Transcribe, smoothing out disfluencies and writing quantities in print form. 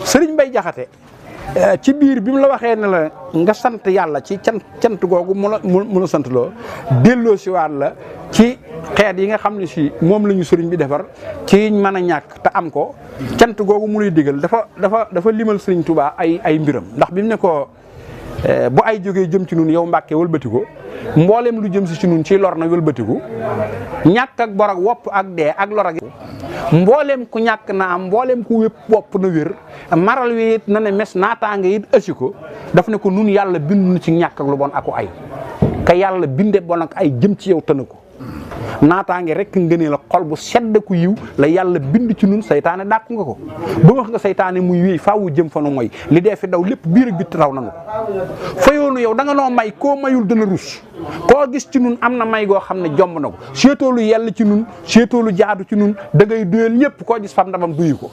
sëriñ Mbay Jaxate ci biir bi mu la waxee ne la nga sant yàlla ci cant googu mu la sant loo delloo si waat la ci xeet yi nga xam ne si moom la ñu sëriñ bi defar ci mën a ñàkk te am ko cant googu mu lay digal dafa limal sëriñ Tuubaa ay mbiram ndax bi mu ne ko bu ay jógee jëm ci nun yow Mbàkke wëlbatiku mboolem lu jëm si ci nun ci lor na wëlbatiku ñàkk ak bor ak wopp ak dee ak lor ak mboolem ku ñàkk na am mboolem ku wépp wopp na wér maral wi it na ne mes naataange it ësi ko daf ne ko nun yàlla bind na ci ñàkk ak lu bon aku ay ka yàlla binde bon ak ay jëm ci yow tëna ko naataange rek ngënee la xol bu sedd ku yiw la yàlla bind ci nun saytaane dàq nga ko ba wax nga saytaane muy wéy faawu jëm fa nu mooy li dee fi daw lépp biir ak bitti raw nanu ko fayoonu yow da nga noo may koo mayul dana rus koo gis ci nun am na may goo xam ne jomb na ko seetoolu yàlla ci nun seetoolu jaadu ci nun da ngay duyal ñëpp koo gis fam ndabam duyu ko